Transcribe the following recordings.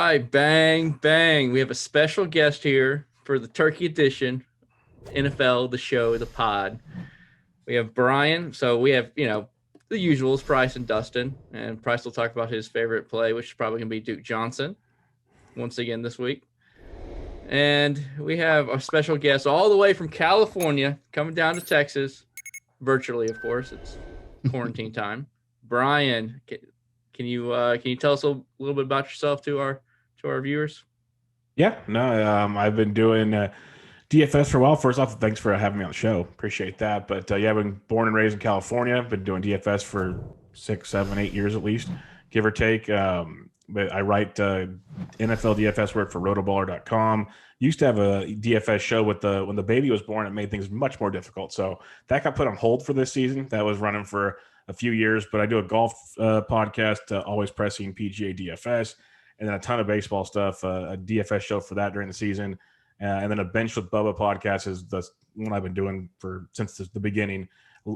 right, bang, bang. We have a special guest here for the Turkey edition, NFL, the show, the pod. We have Brian. So we have, the usuals, Price and Dustin. And Price will talk about his favorite play, which is probably going to be Duke Johnson once again this week. And we have a special guest all the way from California coming down to Texas, virtually, of course. It's quarantine time. Brian, can you tell us a little bit about yourself to our viewers? Yeah, no, I've been doing DFS for a while. First off, thanks for having me on the show. Appreciate that. But I've been born and raised in California. I've been doing DFS for 6, 7, 8 years at least, give or take. But I write NFL DFS work for rotoballer.com. Used to have a DFS show when the baby was born. It made things much more difficult. So that got put on hold for this season. That was running for a few years. But I do a golf podcast, Always Pressing PGA DFS, and then a ton of baseball stuff, a DFS show for that during the season. And then a Bench with Bubba podcast is the one I've been doing since the beginning.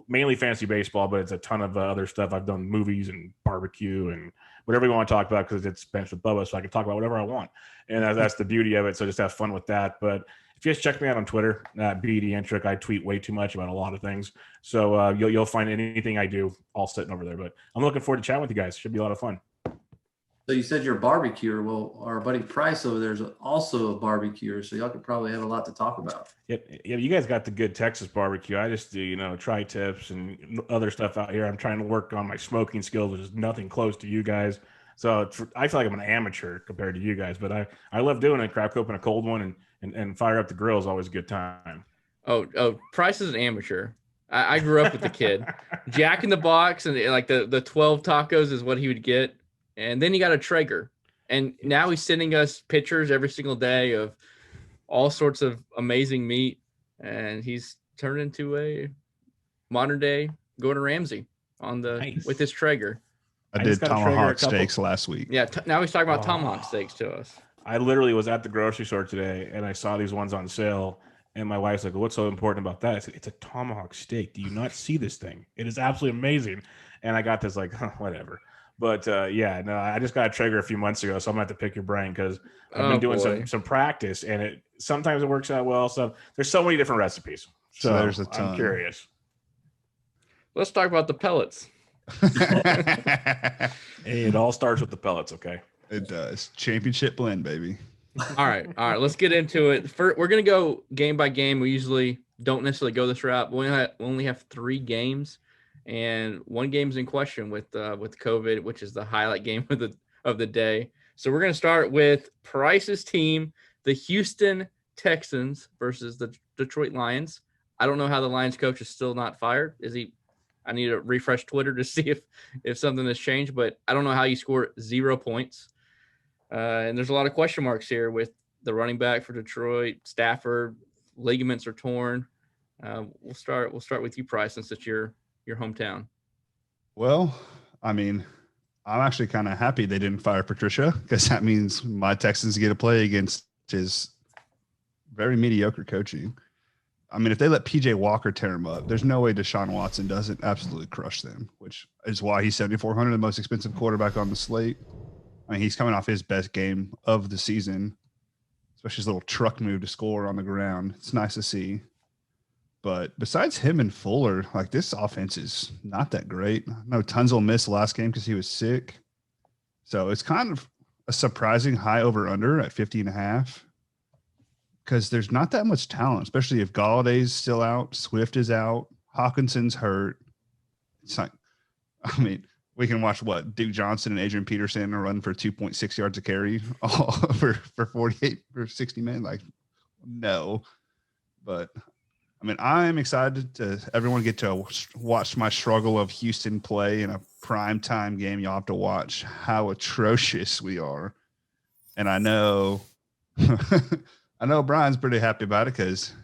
Mainly fantasy baseball, but it's a ton of other stuff. I've done movies and barbecue and whatever you want to talk about because it's Bench with Bubba, so I can talk about whatever I want. And that's the beauty of it, so just have fun with that. But if you guys check me out on Twitter, BDentric, I tweet way too much about a lot of things. So you'll find anything I do all sitting over there. But I'm looking forward to chatting with you guys. Should be a lot of fun. So you said you're a barbecuer. Well, our buddy Price over there is also a barbecuer, so y'all could probably have a lot to talk about. Yep. Yeah, you guys got the good Texas barbecue. I just do, tri-tips and other stuff out here. I'm trying to work on my smoking skills, which is nothing close to you guys. So I feel like I'm an amateur compared to you guys, but I love doing it. Crack open a cold one and fire up the grill is always a good time. Oh, Price is an amateur. I grew up with the kid. Jack in the Box and like the 12 tacos is what he would get. And then he got a Traeger, and now he's sending us pictures every single day of all sorts of amazing meat, and he's turned into a modern day Gordon Ramsay with his Traeger. I did tomahawk steaks last week. Yeah, now he's talking about tomahawk steaks to us. I literally was at the grocery store today, and I saw these ones on sale, and my wife's like, "What's so important about that?" I said, "It's a tomahawk steak. Do you not see this thing? It is absolutely amazing." And I got this like, whatever. But I just got a Traeger a few months ago, so I'm gonna have to pick your brain because I've been doing some practice, and sometimes it works out well. So there's so many different recipes. So there's a ton. I'm curious. Let's talk about the pellets. Hey, it all starts with the pellets, okay? It does. Championship blend, baby. All right. Let's get into it. We're gonna go game by game. We usually don't necessarily go this route. We only have 3 games. And one game's in question with COVID, which is the highlight game of the day. So we're going to start with Price's team, the Houston Texans versus the Detroit Lions. I don't know how the Lions coach is still not fired. I need to refresh Twitter to see if something has changed, but I don't know how you score 0 points. And there's a lot of question marks here with the running back for Detroit, Stafford, ligaments are torn. We'll start with you, Price, since it's your hometown. Well, I mean, I'm actually kind of happy they didn't fire Patricia because that means my Texans get to play against his very mediocre coaching. I mean, if they let PJ Walker tear him up, there's no way Deshaun Watson doesn't absolutely crush them, which is why he's 7,400, the most expensive quarterback on the slate. I mean, he's coming off his best game of the season, especially his little truck move to score on the ground. It's nice to see. But besides him and Fuller, like this offense is not that great. I know Tunzel missed last game because he was sick. So it's kind of a surprising high over under at 50.5 because there's not that much talent, especially if Galladay's still out, Swift is out, Hawkinson's hurt. It's like, I mean, we can watch Duke Johnson and Adrian Peterson run for 2.6 yards a carry for 48 or 60 minutes. Like, no. But I mean, I'm excited to everyone get to watch my struggle of Houston play in a prime time game. Y'all have to watch how atrocious we are. And I know Brian's pretty happy about it because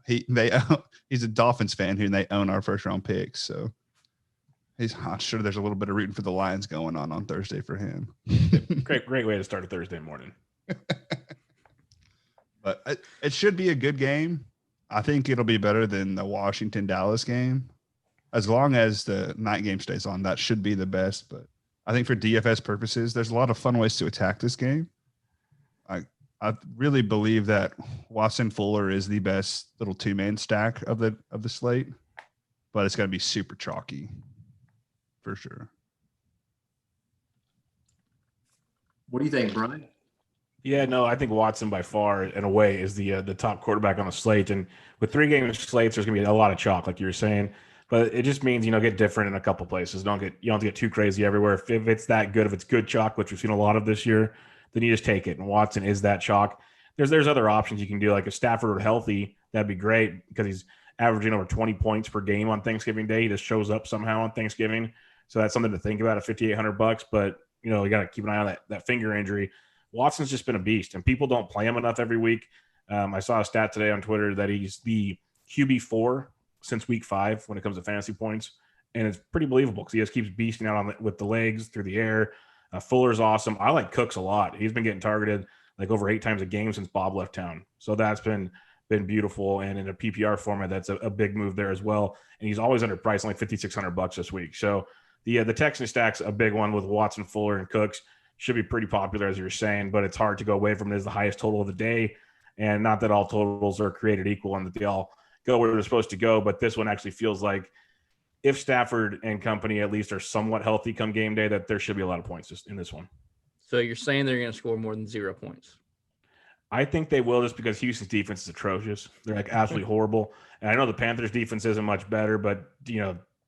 he's a Dolphins fan and they own our first round picks. So I'm sure there's a little bit of rooting for the Lions going on Thursday for him. Great way to start a Thursday morning. But it should be a good game. I think it'll be better than the Washington-Dallas game. As long as the night game stays on, that should be the best. But I think for DFS purposes, there's a lot of fun ways to attack this game. I really believe that Watson Fuller is the best little two-man stack of the slate, but it's going to be super chalky for sure. What do you think, Brian? Yeah, no, I think Watson by far and away is the top quarterback on the slate. And with 3-game slates, there's going to be a lot of chalk, like you were saying. But it just means, get different in a couple places. You don't have to get too crazy everywhere. If it's that good, if it's good chalk, which we've seen a lot of this year, then you just take it. And Watson is that chalk. There's other options you can do. Like if Stafford were healthy, that'd be great because he's averaging over 20 points per game on Thanksgiving Day. He just shows up somehow on Thanksgiving. So that's something to think about at $5,800. But, you got to keep an eye on that finger injury. Watson's just been a beast, and people don't play him enough every week. I saw a stat today on Twitter that he's the QB4 since week 5 when it comes to fantasy points, and it's pretty believable because he just keeps beasting out with the legs through the air. Fuller's awesome. I like Cooks a lot. He's been getting targeted like over 8 times a game since Bob left town, so that's been beautiful. And in a PPR format, that's a big move there as well. And he's always underpriced, only $5,600 this week. So the Texan stack's a big one with Watson, Fuller, and Cooks. Should be pretty popular, as you were saying, but it's hard to go away from it as the highest total of the day. And not that all totals are created equal and that they all go where they're supposed to go, but this one actually feels like if Stafford and company at least are somewhat healthy come game day, that there should be a lot of points in this one. So you're saying they're going to score more than 0 points? I think they will, just because Houston's defense is atrocious. They're like absolutely horrible. And I know the Panthers defense isn't much better, but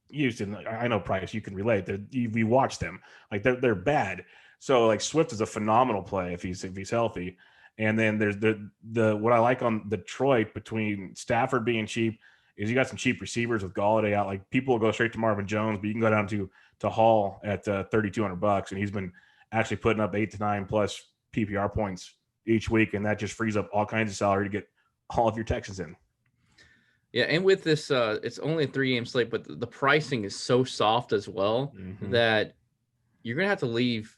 Houston, I know Price, you can relate. We watch them. Like they're bad. So like Swift is a phenomenal play if he's healthy. And then there's the what I like on Detroit between Stafford being cheap is you got some cheap receivers with Golladay out. Like people will go straight to Marvin Jones, but you can go down to Hall at $3,200, and he's been actually putting up 8 to 9 plus PPR points each week, and that just frees up all kinds of salary to get all of your Texans in. Yeah, and with this, it's only a 3-game slate, but the pricing is so soft as well that you're gonna have to leave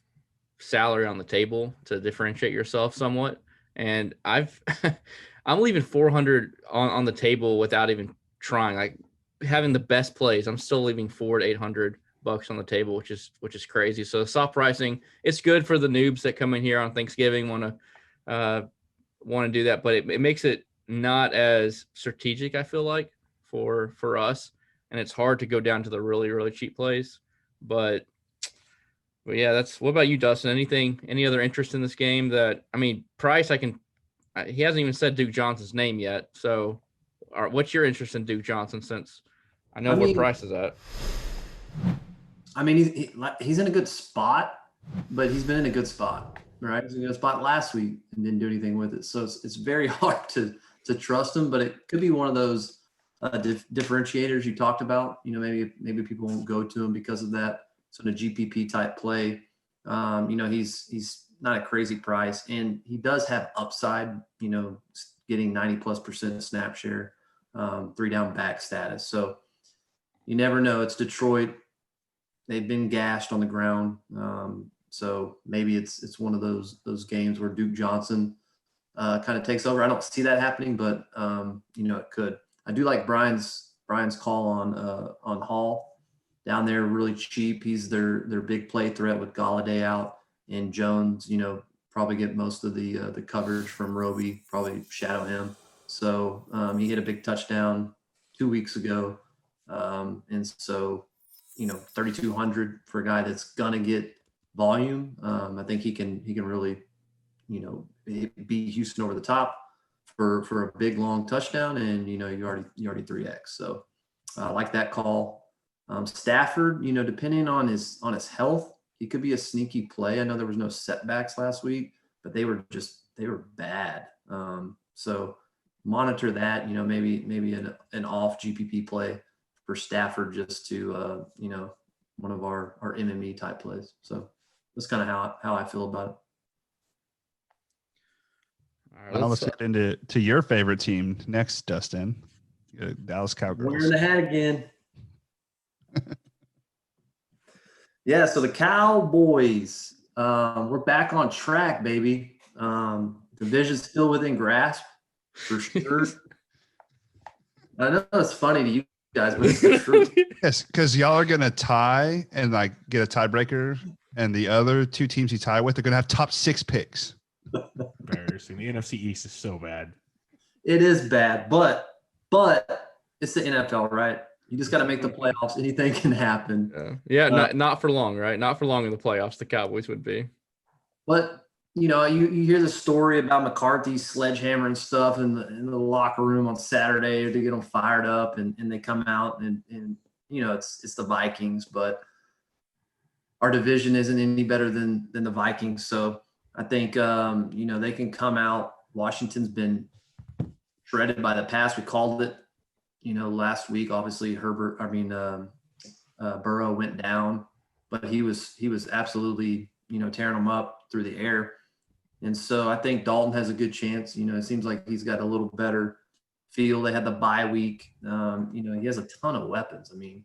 salary on the table to differentiate yourself somewhat. And I'm leaving 400 on the table without even trying. Like having the best plays, I'm still leaving $400 to $800 on the table, which is crazy. So soft pricing, it's good for the noobs that come in here on Thanksgiving want to do that, but it makes it not as strategic, I feel like, for us, and it's hard to go down to the really, really cheap plays. But yeah, what about you, Dustin? Any other interest in this game? Price, he hasn't even said Duke Johnson's name yet. So what's your interest in Duke Johnson, since I know where Price is at? He's in a good spot, but he's been in a good spot, right? He was in a good spot last week and didn't do anything with it. So it's very hard to trust him, but it could be one of those differentiators you talked about. Maybe people won't go to him because of that sort of GPP type play. He's not a crazy price, and he does have upside, getting 90+% snap share, 3-down back status. So you never know. It's Detroit. They've been gashed on the ground. So maybe it's one of those games where Duke Johnson kind of takes over. I don't see that happening, but it could. I do like Brian's call on Hall down there, really cheap. He's their big play threat with Golladay out, and Jones, probably get most of the coverage from Roby, probably shadow him. So he hit a big touchdown 2 weeks ago, and so 3,200 for a guy that's gonna get volume. I think he can really beat Houston over the top for a big long touchdown, and you already 3x. So I like that call. Stafford, depending on his health, he could be a sneaky play. I know there was no setbacks last week, but they were bad. So monitor that. Maybe an off GPP play for Stafford, just to one of our MME type plays. So that's kind of how I feel about it. All right, let's get into your favorite team next, Dustin. Dallas Cowgirls. Wearing the hat again. Yeah, so the Cowboys, we're back on track, baby. Division's still within grasp, for sure. I know it's funny to you guys, but it's true. Yes, because y'all are gonna tie and get a tiebreaker, and the other two teams you tie with are gonna have top 6 picks. Embarrassing. The NFC East is so bad. It is bad, but it's the NFL, right? You just got to make the playoffs. Anything can happen. Yeah, not for long, right? Not for long in the playoffs. The Cowboys would be. But you hear the story about McCarthy's sledgehammer and stuff in the locker room on Saturday to get them fired up, and they come out and it's the Vikings, but our division isn't any better than the Vikings. So I think they can come out. Washington's been shredded by the pass. We called it, last week. Obviously, Burrow went down, but he was absolutely tearing them up through the air. And so I think Dalton has a good chance. It seems like he's got a little better feel. They had the bye week. He has a ton of weapons. I mean,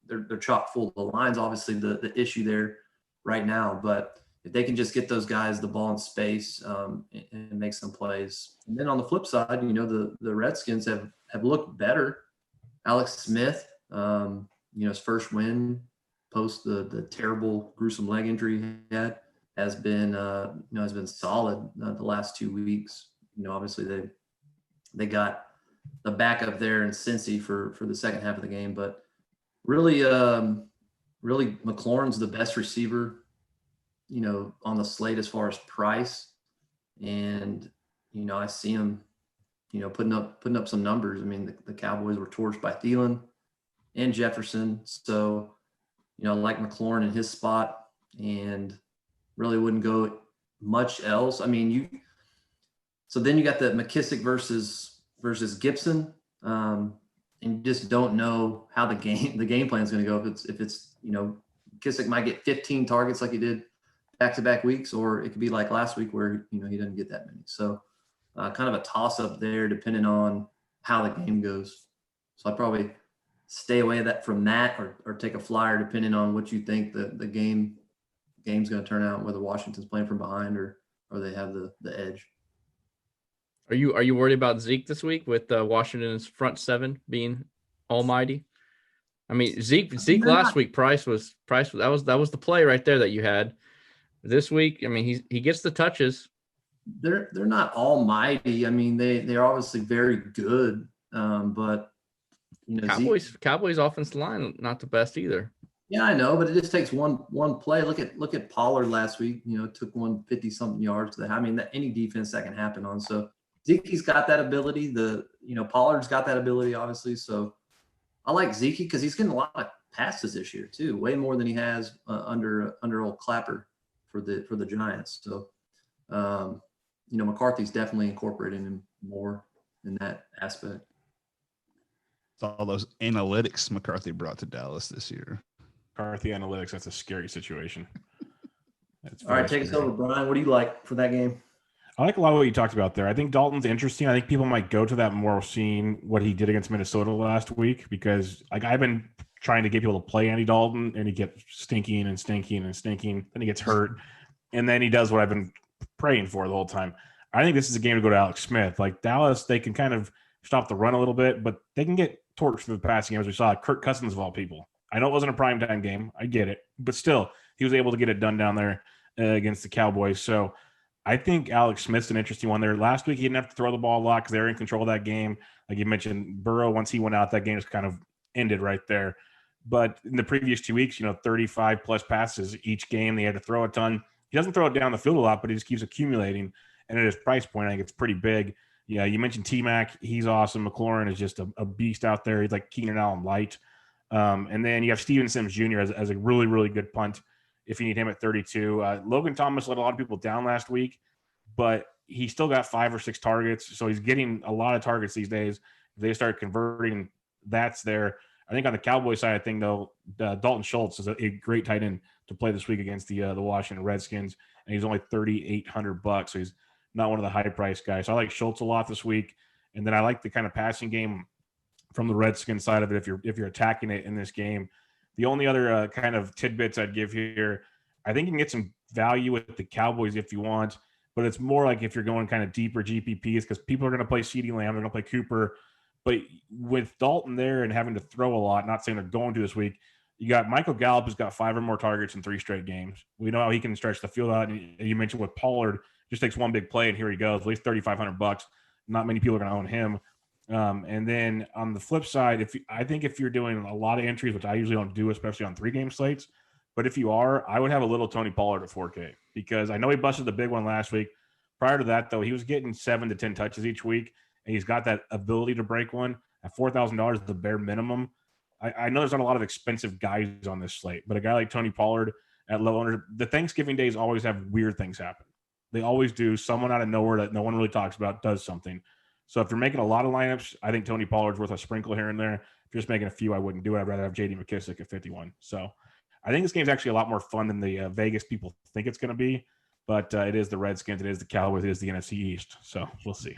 they're chock full. The line's obviously the issue there right now, but if they can just get those guys the ball in space and make some plays. And then on the flip side, the Redskins have looked better. Alex Smith, his first win post the terrible, gruesome leg injury he had has been solid the last 2 weeks. Obviously they got the backup there in Cincy for the second half of the game, but really McLaurin's the best receiver, on the slate as far as price. And, I see him, putting up some numbers. I mean, the Cowboys were torched by Thielen and Jefferson. So, I like McLaurin in his spot and really wouldn't go much else. I mean, so then you got the McKissick versus Gibson. And you just don't know how the game plan is going to go. If it's McKissick might get 15 targets like he did back-to-back weeks, or it could be like last week where he doesn't get that many. So kind of a toss-up there depending on how the game goes. So I'd probably stay away from that or take a flyer depending on what you think the game's going to turn out, whether Washington's playing from behind or they have the edge. Are you worried about Zeke this week with Washington's front seven being almighty? I mean, Zeke last week, Price was that was the play right there that you had. This week, I mean, he gets the touches. They're not almighty. I mean, they're obviously very good, but Cowboys offensive line not the best either. Yeah, I know, but it just takes one play. Look at Pollard last week. Took 150-something yards to I mean, any defense that can happen on. So Zeke's got that ability. Pollard's got that ability, obviously. So I like Zeke because he's getting a lot of passes this year too, way more than he has under old Clapper for the Giants. So McCarthy's definitely incorporating him more in that aspect. It's all those analytics McCarthy brought to Dallas this year. McCarthy analytics, that's a scary situation. All right, take us over, Brian. What do you like for that game? I like a lot of what you talked about there. I think Dalton's interesting. I think people might go to that more seeing what he did against Minnesota last week, because I've been trying to get people to play Andy Dalton, and he gets stinking. Then he gets hurt, and then he does what I've been praying for the whole time. I think this is a game to go to Alex Smith. Like Dallas, they can kind of stop the run a little bit, but they can get torched for the passing game, as we saw. Kirk Cousins of all people. I know it wasn't a primetime game. I get it. But still, he was able to get it done down there against the Cowboys. So I think Alex Smith's an interesting one there. Last week, he didn't have to throw the ball a lot because they were in control of that game. Like you mentioned, Burrow, once he went out, that game just kind of ended right there. But in the previous 2 weeks, 35-plus passes each game. They had to throw a ton. He doesn't throw it down the field a lot, but he just keeps accumulating. And at his price point, I think it's pretty big. Yeah, you mentioned T-Mac. He's awesome. McLaurin is just a beast out there. He's like Keenan Allen light. And then you have Steven Sims Jr. as a really, really good punt if you need him at 32. Logan Thomas let a lot of people down last week, but he still got 5 or 6 targets. So he's getting a lot of targets these days. If they start converting, that's there. I think on the Cowboys side of thing, though, Dalton Schultz is a great tight end to play this week against the Washington Redskins, and he's only $3,800, so he's not one of the high-priced guys. So I like Schultz a lot this week, and then I like the kind of passing game from the Redskins side of it if you're attacking it in this game. The only other kind of tidbits I'd give here, I think you can get some value with the Cowboys if you want, but it's more like if you're going kind of deeper GPPs, because people are going to play CeeDee Lamb, they're going to play Cooper. But with Dalton there and having to throw a lot, not saying they're going to this week, you got Michael Gallup, who's got 5 or more targets in 3 straight games. We know how he can stretch the field out. And you mentioned with Pollard just takes one big play and here he goes, at least $3,500. Not many people are going to own him. And then on the flip side, I think if you're doing a lot of entries, which I usually don't do, especially on 3-game slates, but if you are, I would have a little Tony Pollard at 4K because I know he busted the big one last week. Prior to that, though, he was getting 7 to 10 touches each week, and he's got that ability to break one at $4,000, the bare minimum. I know there's not a lot of expensive guys on this slate, but a guy like Tony Pollard at low ownership, the Thanksgiving days always have weird things happen. They always do. Someone out of nowhere that no one really talks about does something. So if you're making a lot of lineups, I think Tony Pollard's worth a sprinkle here and there. If you're just making a few, I wouldn't do it. I'd rather have J.D. McKissick at 51. So I think this game's actually a lot more fun than the Vegas people think it's going to be. But it is the Redskins, it is the Cowboys, it is the NFC East. So we'll see.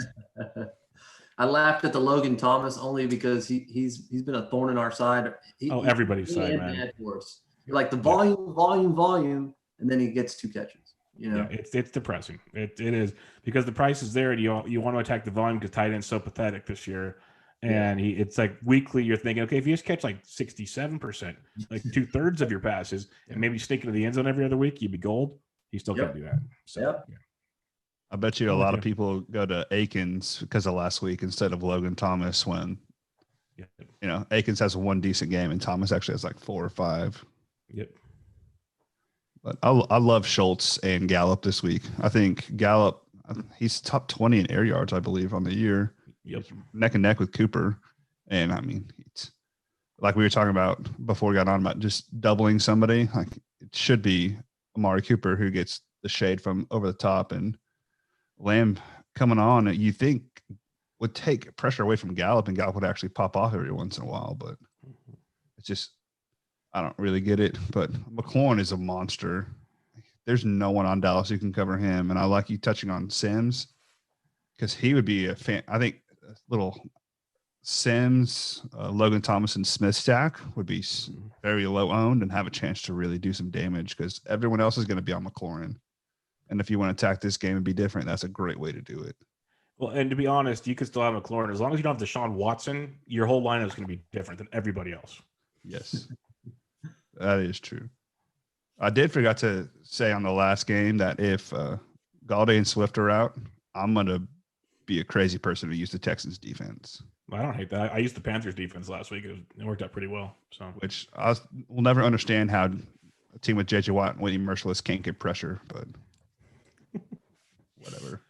I laughed at the Logan Thomas only because he's been a thorn in our side. Everybody's side, man. You're like the volume, and then he gets 2 catches. You know, yeah, it's depressing. It is because the price is there, and you want to attack the volume because tight end's so pathetic this year. And it's like weekly, you're thinking, okay, if you just catch like 67%, like 2/3 of your passes, and maybe sneak into the end zone every other week, you'd be gold. He still can't do that. So, yeah. I bet you a lot of people go to Akins because of last week instead of Logan Thomas when, Akins has one decent game and Thomas actually has like 4 or 5. Yep. But I love Schultz and Gallup this week. I think Gallup, he's top 20 in air yards, I believe, on the year. Yep. Neck and neck with Cooper. And I mean, it's like we were talking about before we got on about just doubling somebody. Like it should be Amari Cooper who gets the shade from over the top, and Lamb coming on, you think would take pressure away from Gallup, and Gallup would actually pop off every once in a while. But it's just, I don't really get it. But McLaurin is a monster. There's no one on Dallas who can cover him. And I like you touching on Sims because he would be a fan. I think a little Sims, Logan Thomas, and Smith stack would be very low owned and have a chance to really do some damage because everyone else is going to be on McLaurin. And if you want to attack this game and be different, that's a great way to do it. Well, and to be honest, you could still have McLaurin. As long as you don't have Deshaun Watson, your whole lineup is going to be different than everybody else. Yes, that is true. I did forget to say on the last game that if Galladay and Swift are out, I'm going to be a crazy person to use the Texans defense. I don't hate that. I used the Panthers defense last week. It worked out pretty well. So, which I will never understand how a team with J.J. Watt and Whitney Merciless can't get pressure, but whatever.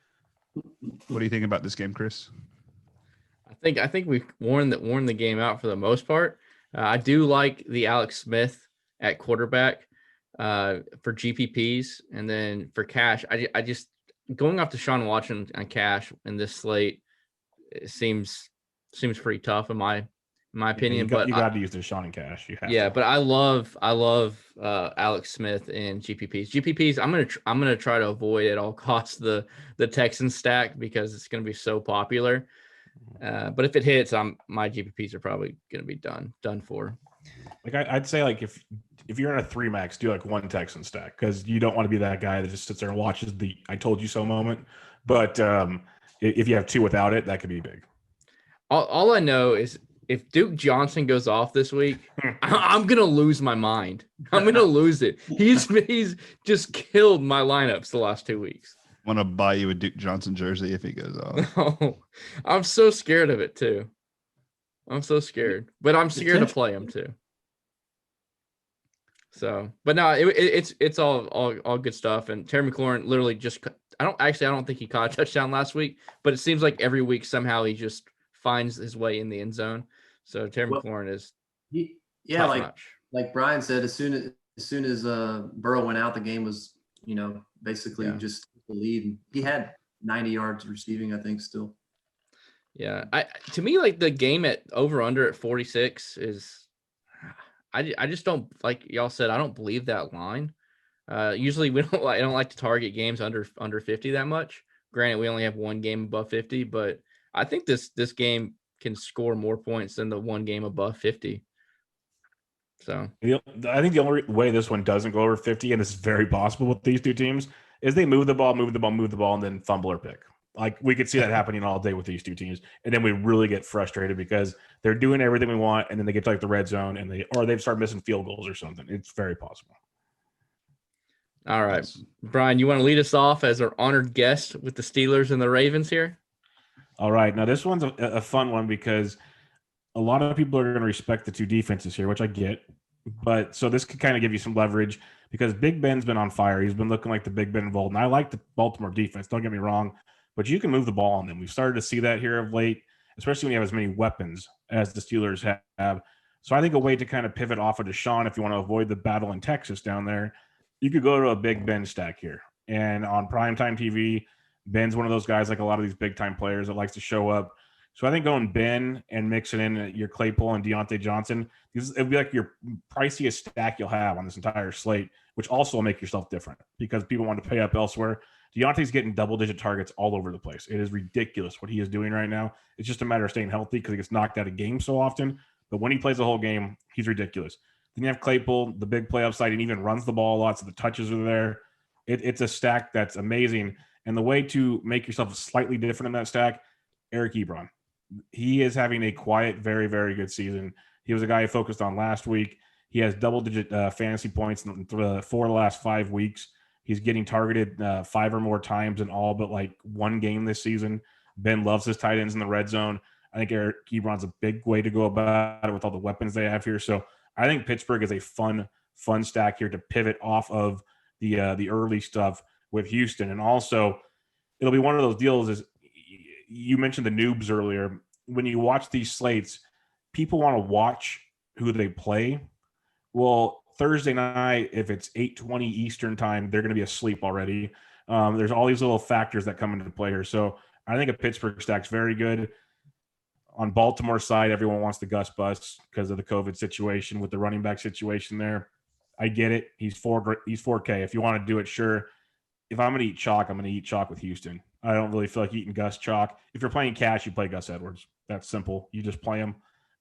What do you think about this game, Chris? I think we've worn the game out for the most part. I do like the Alex Smith at quarterback for GPPs, and then for cash, I just going off to Deshaun Watson on cash in this slate, it seems pretty tough in my opinion. But you got to use Deshaun in cash. But I love Alex Smith in GPPs. I'm gonna try to avoid at all costs the Texans stack because it's gonna be so popular. But if it hits, my GPPs are probably gonna be done for. Like I'd say, like if you're in a 3 max, do like 1 Texan stack because you don't want to be that guy that just sits there and watches the "I told you so" moment. But if you have 2 without it, that could be big. All I know is if Duke Johnson goes off this week, I'm gonna lose my mind. I'm gonna lose it. He's just killed my lineups the last 2 weeks. Want to buy you a Duke Johnson jersey if he goes off? No, I'm so scared of it too. I'm so scared, but I'm scared to play him too. So, but no, it's all good stuff. And Terry McLaurin literally I don't think he caught a touchdown last week, but it seems like every week somehow he just finds his way in the end zone. So Terry McLaurin is like Brian said, as soon as Burrow went out, the game was basically just the lead. And he had 90 yards receiving, I think, still. Yeah, to me, like the game at over under at 46 is, I just don't, like y'all said, I don't believe that line. Usually I don't like to target games under 50 that much. Granted, we only have 1 game above 50, but I think this game can score more points than the 1 game above 50. So I think the only way this one doesn't go over 50, and it's very possible with these 2 teams, is they move the ball, and then fumble or pick. Like we could see that happening all day with these 2 teams, and then we really get frustrated because they're doing everything we want, and then they get to like the red zone, and they start missing field goals or something. It's very possible. All right, Yes. Brian, you want to lead us off as our honored guest with the Steelers and the Ravens here? All right. Now, this one's a fun one because a lot of people are going to respect the two defenses here, which I get. But so this could kind of give you some leverage because Big Ben's been on fire. He's been looking like the Big Ben of old. And I like the Baltimore defense. Don't get me wrong. But you can move the ball on them. We've started to see that here of late, especially when you have as many weapons as the Steelers have. So I think a way to kind of pivot off of Deshaun, if you want to avoid the battle in Texas down there, you could go to a Big Ben stack here. And on primetime TV, Ben's one of those guys, like a lot of these big-time players, that likes to show up. So I think going Ben and mixing in your Claypool and Deontay Johnson, it'll be like your priciest stack you'll have on this entire slate, which also will make yourself different because people want to pay up elsewhere. Deontay's getting double-digit targets all over the place. It is ridiculous what he is doing right now. It's just a matter of staying healthy because he gets knocked out of games so often. But when he plays the whole game, he's ridiculous. Then you have Claypool, the big play upside, and even runs the ball a lot, so the touches are there. It's a stack that's amazing. And the way to make yourself slightly different in that stack, Eric Ebron. He is having a quiet, very, very good season. He was a guy I focused on last week. He has double-digit fantasy points in the 4 of the last 5 weeks. He's getting targeted 5 or more times in all but like one game this season. Ben loves his tight ends in the red zone. I think Eric Ebron's a big way to go about it with all the weapons they have here. So I think Pittsburgh is a fun stack here to pivot off of the early stuff with Houston. And also, it'll be one of those deals is you mentioned the noobs earlier. When you watch these slates, people want to watch who they play. Well, Thursday night, if it's 8:20 Eastern time, they're going to be asleep already. There's all these little factors that come into play here. So I think a Pittsburgh stack's very good. On Baltimore side, everyone wants the Gus Bus because of the COVID situation with the running back situation there. I get it. He's 4K. If you want to do it, sure. If I'm going to eat chalk, I'm going to eat chalk with Houston. I don't really feel like eating Gus chalk. If you're playing cash, you play Gus Edwards. That's simple. You just play him.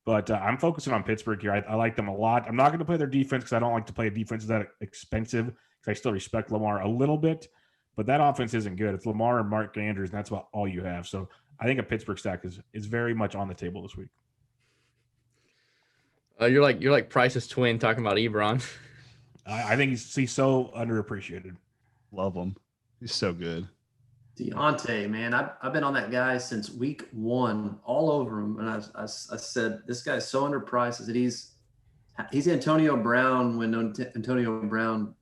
But I'm focusing on Pittsburgh here. I like them a lot. I'm not going to play their defense because I don't like to play a defense that expensive because I still respect Lamar a little bit. But that offense isn't good. It's Lamar and Mark Andrews, and that's about all you have. So I think a Pittsburgh stack is very much on the table this week. You're like Price's twin talking about Ebron. I think he's so underappreciated. Love him. He's so good. Deontay, man, I've been on that guy since week 1, all over him, and I said this guy's so underpriced. I said he's Antonio Brown when Antonio Brown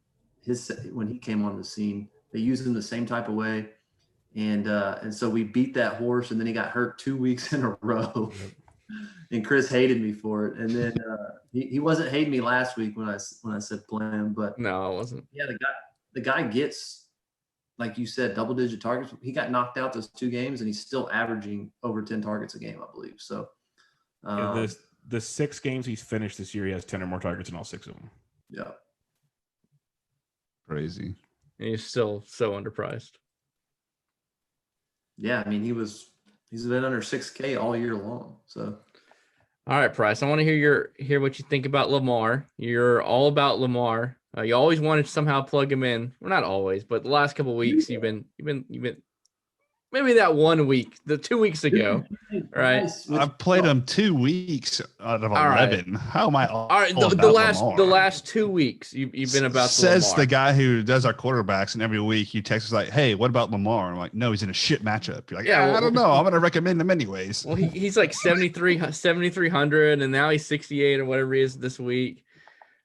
when he came on the scene. They used him the same type of way, and so we beat that horse, and then he got hurt 2 weeks in a row, and Chris hated me for it, and then he wasn't hating me last week when I said play him, but No, I wasn't. yeah, the guy gets, like you said, double-digit targets. He got knocked out those 2 games, and he's still averaging over 10 targets a game, I believe. So, the 6 games he's finished this year, he has 10 or more targets in all 6 of them. yeah. Crazy. And he's still so underpriced. Yeah, I mean, he's been under 6K all year long. So, All right, Price. I want to hear what you think about Lamar. You're all about Lamar. You always wanted to somehow plug him in. Well, not always, but the last couple of weeks you've been maybe that 1 week, the 2 weeks ago, right? I've played him 2 weeks out of 11. Right. How am I all All right, about the Lamar? last 2 weeks you've been about Says Lamar. the guy who does our quarterbacks, and every week you text us like, "Hey, what about Lamar?" I'm like, "No, he's in a shit matchup." You're like, Yeah, "Yeah, well, I don't know. I'm gonna recommend him anyways." Well, he's like 7,300, and now he's 68 or whatever he is this week.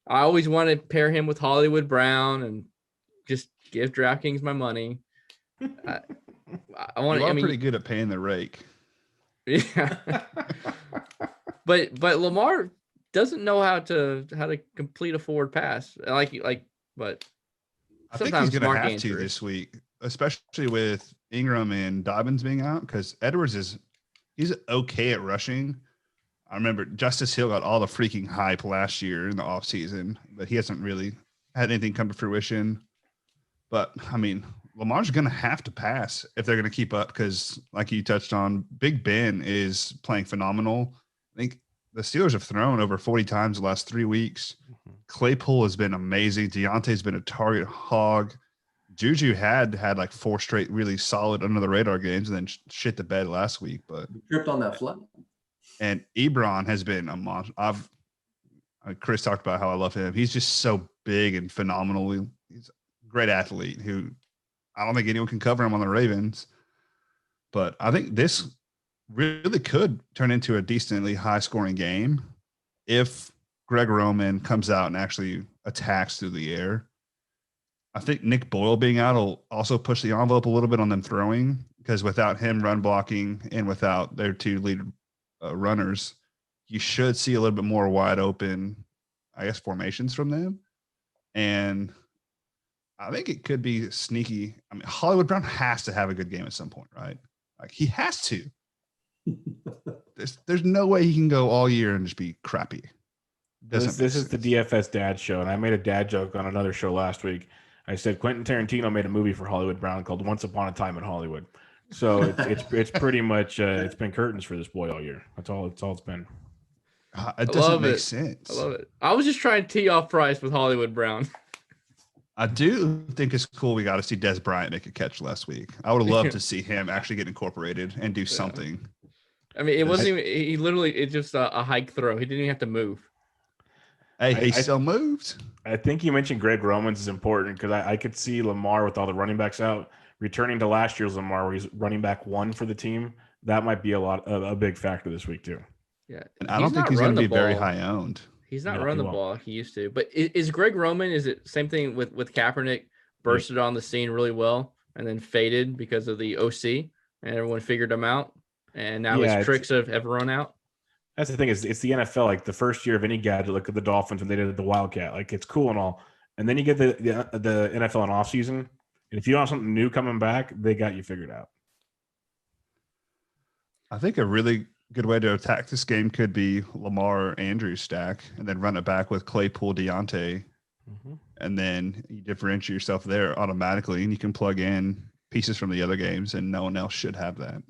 I always want to pair him with Hollywood Brown and just give DraftKings my money. I want. You are I mean, pretty good at paying the rake. yeah. but Lamar doesn't know how to complete a forward pass. But I think sometimes he's gonna Mark have to Andrews. this week, especially with Ingram and Dobbins being out, because Edwards he's okay at rushing. I remember Justice Hill got all the freaking hype last year in the offseason, but he hasn't really had anything come to fruition. But I mean, Lamar's going to have to pass if they're going to keep up because, like you touched on, Big Ben is playing phenomenal. I think the Steelers have thrown over 40 times the last 3 weeks. Claypool has been amazing. Deontay's been a target hog. Juju had like 4 straight really solid under the radar games and then shit the bed last week. But He tripped on that flag. and Ebron has been a monster. Chris talked about how I love him. He's just so big and phenomenal. He's great athlete who I don't think anyone can cover him on the Ravens. But I think this really could turn into a decently high-scoring game if Greg Roman comes out and actually attacks through the air. I think Nick Boyle being out will also push the envelope a little bit on them throwing, because without him run blocking and without their two lead runners, you should see a little bit more wide open, I guess, formations from them. And I think it could be sneaky. I mean, Hollywood Brown has to have a good game at some point, right? Like, he has to. There's no way he can go all year and just be crappy. This is the DFS Dad Show, and I made a dad joke on another show last week. I said Quentin Tarantino made a movie for Hollywood Brown called Once Upon a Time in Hollywood. So it's pretty much it's been curtains for this boy all year. That's all it's been. It doesn't make sense. I love it. I was just trying to tee off Price with Hollywood Brown. I do think it's cool we got to see Des Bryant make a catch last week. I would have loved to see him actually get incorporated and do something. I mean, it wasn't even – he literally – it's just a hike throw. He didn't even have to move. Hey, he still moved. I think you mentioned Greg Romans is important because I could see Lamar with all the running backs out returning to last year's Lamar where he's running back one for the team. That might be a big factor this week too. Yeah. And I don't think he's going to be very high owned. He's not running the ball like he used to. But is Greg Roman, is it same thing with Kaepernick, bursted on the scene really well and then faded because of the OC and everyone figured him out? And now his tricks have run out. That's the thing is it's the NFL. Like the first year of any gadget, look at the Dolphins when they did the Wildcat. Like it's cool and all. And then you get the NFL in off season. And if you don't have something new coming back, they got you figured out. I think a really good way to attack this game could be Lamar or Andrews stack and then run it back with Claypool, Deontay. Mm-hmm. And then you differentiate yourself there automatically and you can plug in pieces from the other games and no one else should have that.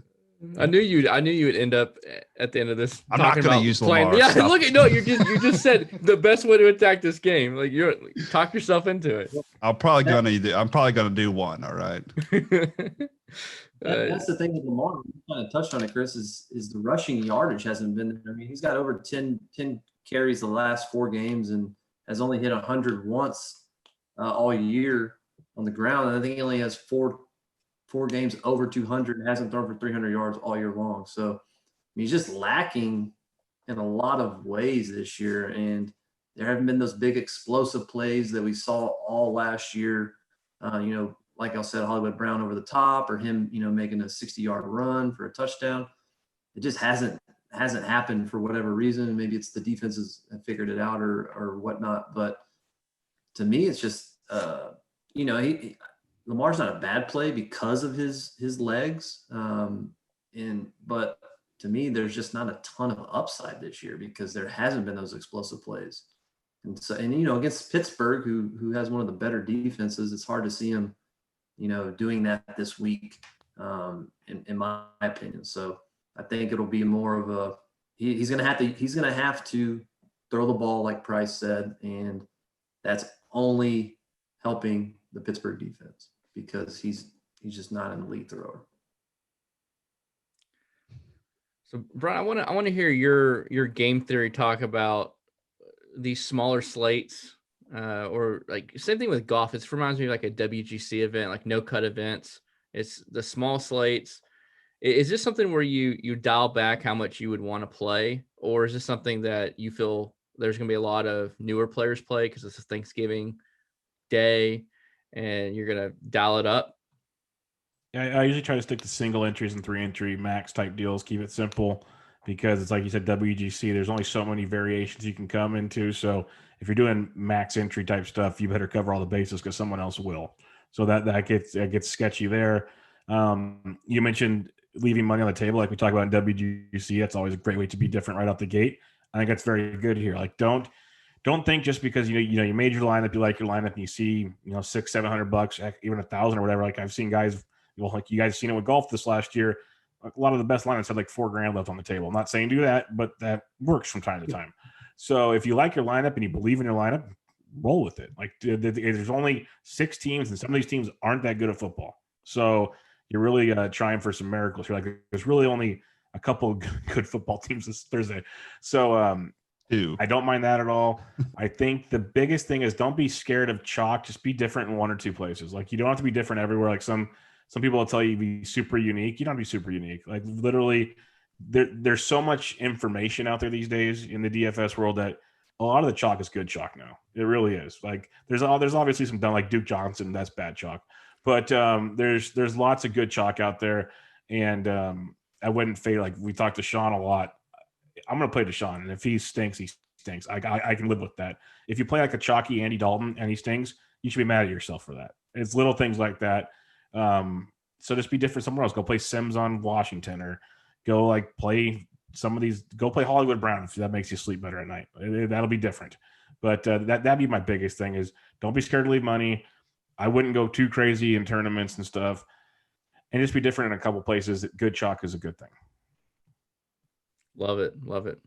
I knew you would end up at the end of this. I'm not going to use Lamar. Yeah, look at you just said the best way to attack this game. Like you talk yourself into it. I'm probably gonna do one. All right. That's the thing with Lamar. You kind of touched on it, Chris. Is the rushing yardage hasn't been there. I mean, he's got over 10 carries the last 4 games and has only hit 100 once all year on the ground. And I think he only has four games over 200 and hasn't thrown for 300 yards all year long. So I mean, he's just lacking in a lot of ways this year. And there haven't been those big explosive plays that we saw all last year. Like I said, Hollywood Brown over the top or him, making a 60-yard run for a touchdown. It just hasn't happened for whatever reason. Maybe it's the defenses have figured it out or whatnot. But to me, it's just, Lamar's not a bad play because of his legs. But to me, there's just not a ton of upside this year because there hasn't been those explosive plays. And so, against Pittsburgh, who has one of the better defenses, it's hard to see him, doing that this week, in my opinion. So I think it'll be more of he's going to have to throw the ball like Price said, and that's only helping the Pittsburgh defense because he's just not an elite thrower. So Brian, I want to hear your game theory talk about these smaller slates, or like same thing with golf. It reminds me of like a WGC event, like no cut events. It's the small slates. Is this something where you dial back how much you would want to play, or is this something that you feel there's going to be a lot of newer players play because it's a Thanksgiving day and you're going to dial it up? I usually try to stick to single entries and 3-entry max type deals, keep it simple because it's like you said, WGC, there's only so many variations you can come into. So if you're doing max entry type stuff, you better cover all the bases because someone else will. So that gets sketchy there. You mentioned leaving money on the table like we talk about in WGC. That's always a great way to be different right out the gate. I think that's very good here. Like don't think just because you made your lineup, you like your lineup, and you see $600-700, even $1,000 or whatever. Like I've seen guys, like you guys seen it with golf this last year. A lot of the best lineups had like $4,000 left on the table. I'm not saying do that, but that works from time to time. So if you like your lineup and you believe in your lineup, roll with it. Like there's only 6 teams, and some of these teams aren't that good at football. So you're really trying for some miracles. You're like, there's really only a couple good football teams this Thursday. So 2. I don't mind that at all. I think the biggest thing is don't be scared of chalk. Just be different in 1 or 2 places. Like you don't have to be different everywhere. Like some people will tell you be super unique. You don't have to be super unique. Like literally, there's so much information out there these days in the DFS world that a lot of the chalk is good chalk now. It really is. Like there's obviously some done like Duke Johnson. That's bad chalk. But there's lots of good chalk out there, and I wouldn't fade. Like we talked to Sean a lot. I'm going to play Deshaun, and if he stinks, he stinks. I can live with that. If you play like a chalky Andy Dalton and he stinks, you should be mad at yourself for that. It's little things like that. So just be different somewhere else. Go play Sims on Washington, or go like play some of these. Go play Hollywood Brown if that makes you sleep better at night. That'll be different. But that'd be my biggest thing is don't be scared to leave money. I wouldn't go too crazy in tournaments and stuff, and just be different in a couple places. Good chalk is a good thing. Love it. Love it.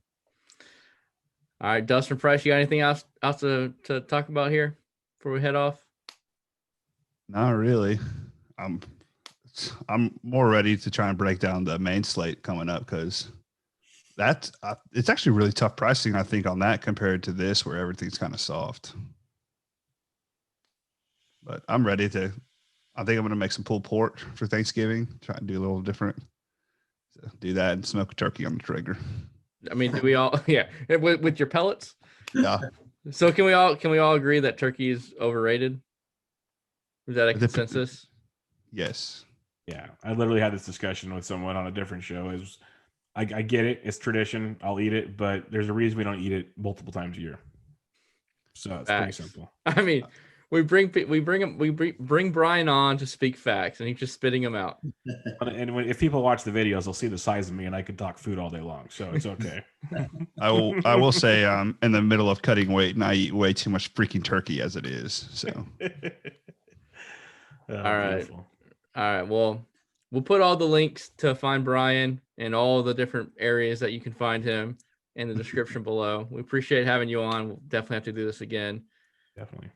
All right, Dustin Price, you got anything else to talk about here before we head off? Not really. I'm more ready to try and break down the main slate coming up because that's it's actually really tough pricing, I think, on that compared to this where everything's kind of soft. But I'm ready to. I think I'm going to make some pulled pork for Thanksgiving. Try and do a little different. So do that and smoke a turkey on the Traeger. I mean, do we all? Yeah, with your pellets. Yeah. So can we all agree that turkey is overrated? Is that a consensus? Yes. Yeah, I literally had this discussion with someone on a different show. I get it; it's tradition. I'll eat it, but there's a reason we don't eat it multiple times a year. So it's pretty simple. I mean, we bring Brian on to speak facts, and he's just spitting them out. And if people watch the videos, they'll see the size of me, and I could talk food all day long. So it's okay. I will say I'm in the middle of cutting weight, and I eat way too much freaking turkey as it is. So. All right. All right. Well, we'll put all the links to find Brian and all the different areas that you can find him in the description below. We appreciate having you on. We'll definitely have to do this again. Definitely.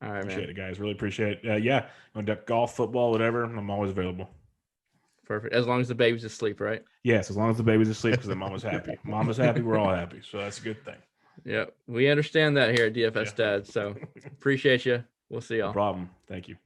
All right, appreciate man. it, guys. Really appreciate it. Yeah. Golf, football, whatever. I'm always available. Perfect. As long as the baby's asleep, right? Yes. As long as the baby's asleep, because then mama's happy. Mama's happy. We're all happy. So that's a good thing. Yeah. We understand that here at DFS Dads. So appreciate you. We'll see y'all. No problem. Thank you.